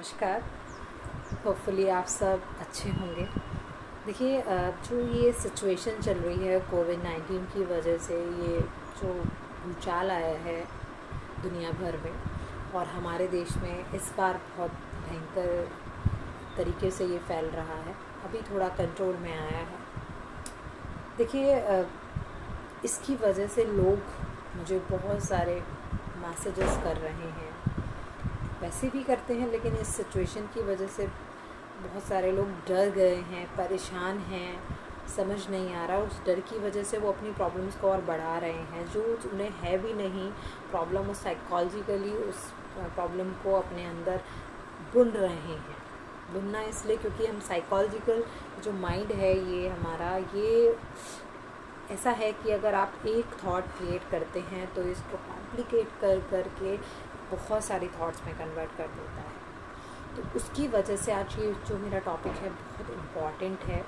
नमस्कार। होपफुली आप सब अच्छे होंगे। देखिए, जो ये सिचुएशन चल रही है कोविड-19 की वजह से, ये जो भूचाल आया है दुनिया भर में और हमारे देश में इस बार बहुत भयंकर तरीके से ये फैल रहा है। अभी थोड़ा कंट्रोल में आया है। देखिए, इसकी वजह से लोग मुझे बहुत सारे मैसेजेस कर रहे हैं, वैसे भी करते हैं, लेकिन इस सिचुएशन की वजह से बहुत सारे लोग डर गए हैं, परेशान हैं, समझ नहीं आ रहा। उस डर की वजह से वो अपनी प्रॉब्लम्स को और बढ़ा रहे हैं। जो उन्हें है भी नहीं प्रॉब्लम, वो साइकोलॉजिकली उस प्रॉब्लम को अपने अंदर बुन रहे हैं। बुनना इसलिए क्योंकि हम साइकोलॉजिकल जो माइंड है ये हमारा, ये ऐसा है कि अगर आप एक थॉट क्रिएट करते हैं तो इसको कॉम्प्लिकेट करके बहुत सारी थॉट्स में कन्वर्ट कर देता है। तो उसकी वजह से आज ये जो मेरा टॉपिक है बहुत इम्पॉर्टेंट है।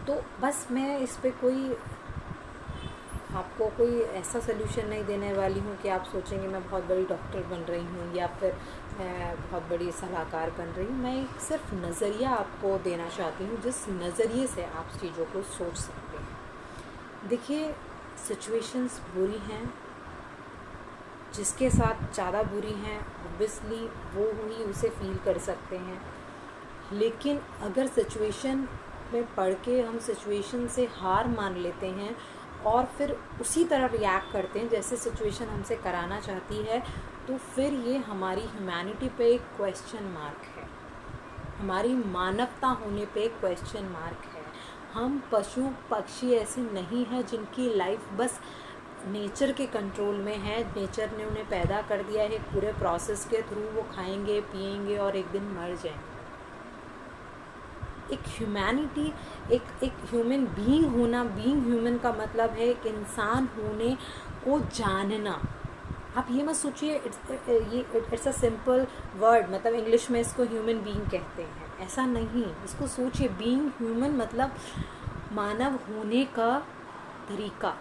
तो बस मैं इस पे आपको कोई ऐसा सोल्यूशन नहीं देने वाली हूँ कि आप सोचेंगे मैं बहुत बड़ी डॉक्टर बन रही हूँ या फिर मैं बहुत बड़ी सलाहकार बन रही हूँ। मैं एक सिर्फ नज़रिया आपको देना चाहती हूँ, जिस नज़रिए से आप चीज़ों को सोच सकते हैं। देखिए, सिचुएशंस बुरी हैं, जिसके साथ ज़्यादा बुरी हैं ऑब्वियसली वो ही उसे फील कर सकते हैं। लेकिन अगर सिचुएशन में पढ़ के हम सिचुएशन से हार मान लेते हैं और फिर उसी तरह रिएक्ट करते हैं जैसे सिचुएशन हमसे कराना चाहती है, तो फिर ये हमारी ह्यूमैनिटी पे एक क्वेश्चन मार्क है, हमारी मानवता होने पे एक क्वेश्चन मार्क है। हम पशु पक्षी ऐसे नहीं हैं जिनकी लाइफ बस नेचर के कंट्रोल में है। नेचर ने उन्हें पैदा कर दिया है, पूरे प्रोसेस के थ्रू वो खाएंगे पिएंगे और एक दिन मर जाएंगे। एक ह्यूमैनिटी, एक ह्यूमन बीइंग होना, बीइंग ह्यूमन का मतलब है एक इंसान होने को जानना। आप ये मत सोचिए इट्स अ सिंपल वर्ड, मतलब इंग्लिश में इसको ह्यूमन बीइंग कहते हैं, ऐसा नहीं। इसको सोचिए, बीइंग ह्यूमन मतलब मानव होने का तरीका।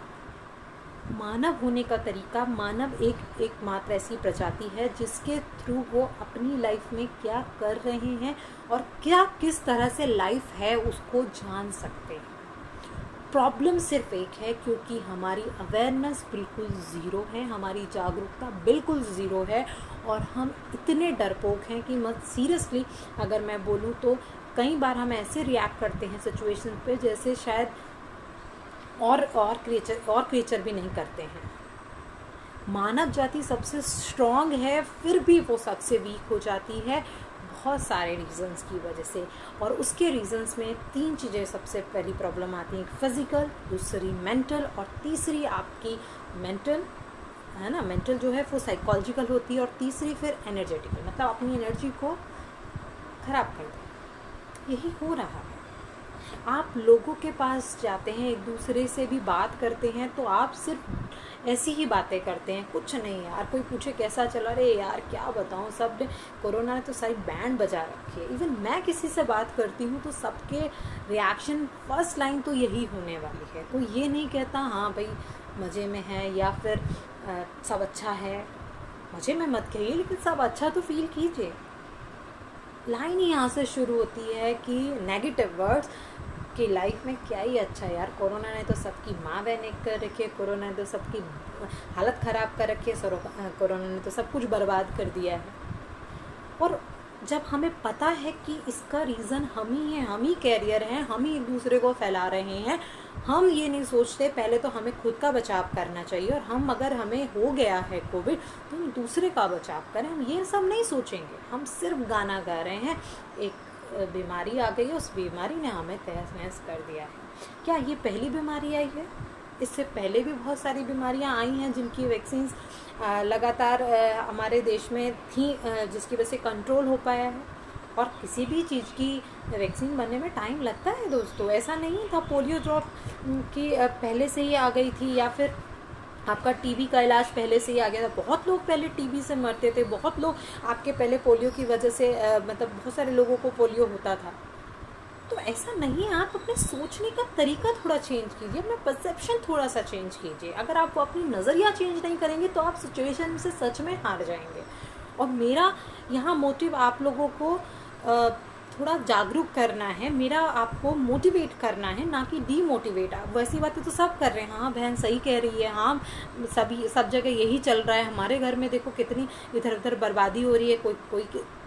मानव होने का तरीका, मानव एक मात्र ऐसी प्रजाति है जिसके थ्रू वो अपनी लाइफ में क्या कर रहे हैं और क्या किस तरह से लाइफ है उसको जान सकते हैं। प्रॉब्लम सिर्फ एक है, क्योंकि हमारी अवेयरनेस बिल्कुल ज़ीरो है, हमारी जागरूकता बिल्कुल ज़ीरो है और हम इतने डरपोक हैं कि मत सीरियसली अगर मैं बोलूँ तो कई बार हम ऐसे रिएक्ट करते हैं सिचुएशन पे जैसे शायद और क्रिएचर भी नहीं करते हैं। मानव जाति सबसे स्ट्रॉन्ग है, फिर भी वो सबसे वीक हो जाती है बहुत सारे रीजंस की वजह से। और उसके रीजंस में 3 चीज़ें सबसे पहली प्रॉब्लम आती हैं, फिजिकल, दूसरी मेंटल और तीसरी आपकी मेंटल है ना, मेंटल जो है वो साइकोलॉजिकल होती है और तीसरी फिर एनर्जेटिकल, मतलब अपनी एनर्जी को खराब कर दे। यही हो रहा है। आप लोगों के पास जाते हैं, एक दूसरे से भी बात करते हैं तो आप सिर्फ ऐसी ही बातें करते हैं, कुछ नहीं यार। कोई पूछे कैसा चला, अरे यार क्या बताऊँ, सब कोरोना ने तो सारी बैंड बजा रखी है। इवन मैं किसी से बात करती हूँ तो सबके रिएक्शन फर्स्ट लाइन तो यही होने वाली है। कोई ये नहीं कहता हाँ भाई मज़े में है या फिर सब अच्छा है। मज़े में मत कहिए, लेकिन सब अच्छा तो फील कीजिए। लाइन ही यहाँ से शुरू होती है कि नेगेटिव वर्ड्स कि लाइफ में क्या ही अच्छा है यार, कोरोना ने तो सबकी माँ बहन कर रखी है, कोरोना ने तो सबकी हालत ख़राब कर रखी है, कोरोना ने तो सब कुछ बर्बाद कर दिया है। और जब हमें पता है कि इसका रीज़न हम ही हैं, हम ही कैरियर हैं, हम ही एक दूसरे को फैला रहे हैं, हम ये नहीं सोचते पहले तो हमें खुद का बचाव करना चाहिए और हम अगर हमें हो गया है कोविड तो हम दूसरे का बचाव करें। हम ये सब नहीं सोचेंगे, हम सिर्फ गाना गा रहे हैं। एक बीमारी आ गई है, उस बीमारी ने हमें तहस नहस कर दिया है। क्या ये पहली बीमारी आई है? इससे पहले भी बहुत सारी बीमारियां आई हैं जिनकी वैक्सीन्स लगातार हमारे देश में थी, जिसकी वजह से कंट्रोल हो पाया है। और किसी भी चीज़ की वैक्सीन बनने में टाइम लगता है दोस्तों। ऐसा नहीं था पोलियो ड्रॉप की पहले से ही आ गई थी या फिर आपका टीबी का इलाज पहले से ही आ गया था। बहुत लोग पहले टीबी से मरते थे, बहुत लोग आपके पहले पोलियो की वजह से मतलब बहुत सारे लोगों को पोलियो होता था। तो ऐसा नहीं है। आप अपने सोचने का तरीका थोड़ा चेंज कीजिए, अपना परसेप्शन थोड़ा सा चेंज कीजिए। अगर आप अपनी नज़रिया चेंज नहीं करेंगे तो आप सिचुएशन से सच में हार जाएंगे। और मेरा यहाँ मोटिव आप लोगों को थोड़ा जागरूक करना है, मेरा आपको मोटिवेट करना है, ना कि डीमोटिवेट। वैसी बातें तो सब कर रहे हैं, हाँ बहन सही कह रही है, हाँ सभी सब जगह यही चल रहा है, हमारे घर में देखो कितनी इधर उधर बर्बादी हो रही है, कोई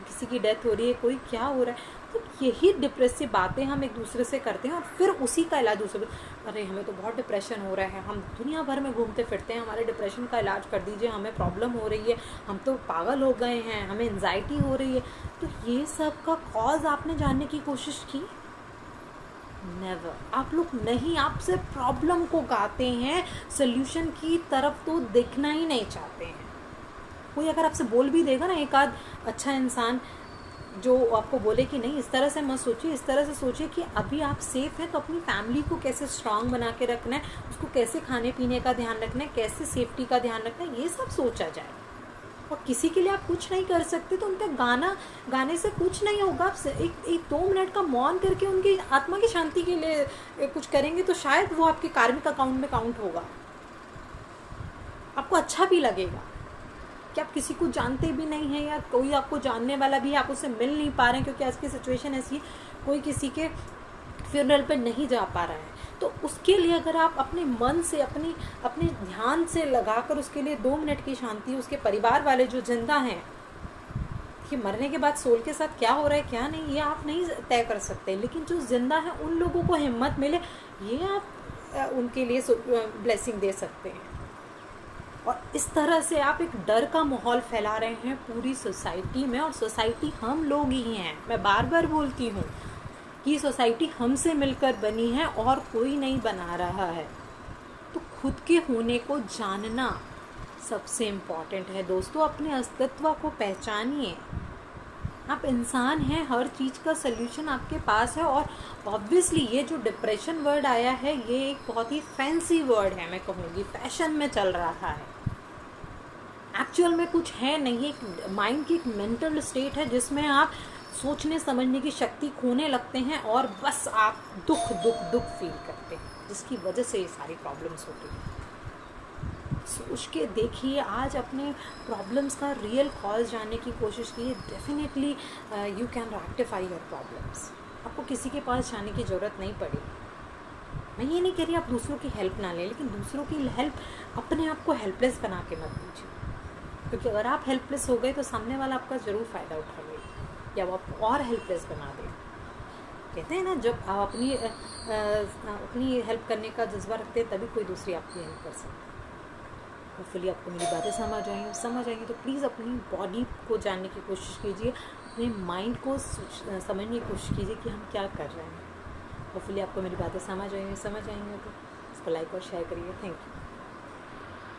किसी की डेथ हो रही है, कोई क्या हो रहा है। तो यही डिप्रेसिव बातें हम एक दूसरे से करते हैं और फिर उसी का इलाज दूसरे, अरे हमें तो बहुत डिप्रेशन हो रहा है, हम दुनिया भर में घूमते फिरते हैं, हमारे डिप्रेशन का इलाज कर दीजिए, हमें प्रॉब्लम हो रही है, हम तो पागल हो गए हैं, हमें एंजाइटी हो रही है। तो ये सब का कॉज आपने जानने की कोशिश की? नेवर। आप लोग नहीं, आप सिर्फ प्रॉब्लम को गाते हैं, सोल्यूशन की तरफ तो देखना ही नहीं चाहते हैं। कोई अगर आपसे बोल भी देगा ना, एक आध अच्छा इंसान जो आपको बोले कि नहीं इस तरह से मत सोचिए, इस तरह से सोचिए कि अभी आप सेफ हैं तो अपनी फैमिली को कैसे स्ट्रांग बना के रखना है, उसको कैसे खाने पीने का ध्यान रखना है, कैसे सेफ्टी का ध्यान रखना है, ये सब सोचा जाए। और किसी के लिए आप कुछ नहीं कर सकते तो उनका गाने से कुछ नहीं होगा। आप एक 2 मिनट का मौन करके उनकी आत्मा की शांति के लिए कुछ करेंगे तो शायद वो आपके कार्मिक अकाउंट में काउंट होगा, आपको अच्छा भी लगेगा कि आप किसी को जानते भी नहीं हैं या कोई आपको जानने वाला भी है, आप उससे मिल नहीं पा रहे हैं क्योंकि आज की सिचुएशन ऐसी है, कोई किसी के फ्यूनरल पे नहीं जा पा रहा है। तो उसके लिए अगर आप अपने मन से अपने ध्यान से लगाकर उसके लिए 2 मिनट की शांति, उसके परिवार वाले जो जिंदा हैं, कि मरने के बाद सोल के साथ क्या हो रहा है क्या नहीं ये आप नहीं तय कर सकते, लेकिन जो जिंदा है उन लोगों को हिम्मत मिले ये आप उनके लिए ब्लेसिंग दे सकते हैं। और इस तरह से आप एक डर का माहौल फैला रहे हैं पूरी सोसाइटी में, और सोसाइटी हम लोग ही हैं। मैं बार बार बोलती हूँ कि सोसाइटी हमसे मिलकर बनी है और कोई नहीं बना रहा है। तो खुद के होने को जानना सबसे इम्पॉर्टेंट है दोस्तों। अपने अस्तित्व को पहचानिए, आप इंसान हैं, हर चीज़ का सल्यूशन आपके पास है। और ऑब्वियसली ये जो डिप्रेशन वर्ड आया है ये एक बहुत ही फैंसी वर्ड है, मैं कहूँगी फैशन में चल रहा है, एक्चुअल में कुछ है नहीं। एक माइंड की एक मेंटल स्टेट है जिसमें आप सोचने समझने की शक्ति खोने लगते हैं और बस आप दुख फील करते हैं, जिसकी वजह से ये सारी प्रॉब्लम्स होती हैं। सोच के देखिए, आज अपने प्रॉब्लम्स का रियल कॉज जानने की कोशिश कीजिए। Definitely you can rectify your problems. आपको किसी के पास जाने की ज़रूरत नहीं पड़ी। मैं ये नहीं कह रही आप दूसरों की हेल्प ना लें, लेकिन दूसरों की हेल्प अपने आप को हेल्पलेस बना के मत दीजिए, क्योंकि अगर आप हेल्पलेस हो गए तो सामने वाला आपका ज़रूर फ़ायदा उठा लेगा या वो आपको और हेल्पलेस बना देगा। कहते हैं ना, जब आप अपनी हेल्प करने का जज्बा रखते हैं तभी कोई दूसरी आपकी हेल्प कर सकता है। होपफुली आपको मेरी बातें समझ आएंगी तो प्लीज़ अपनी बॉडी को जानने की कोशिश कीजिए, अपने माइंड को समझने की कोशिश कीजिए कि हम क्या कर रहे हैं। होपफुली आपको मेरी बातें समझ आएंगी तो इसको लाइक और शेयर करिए। Thank you.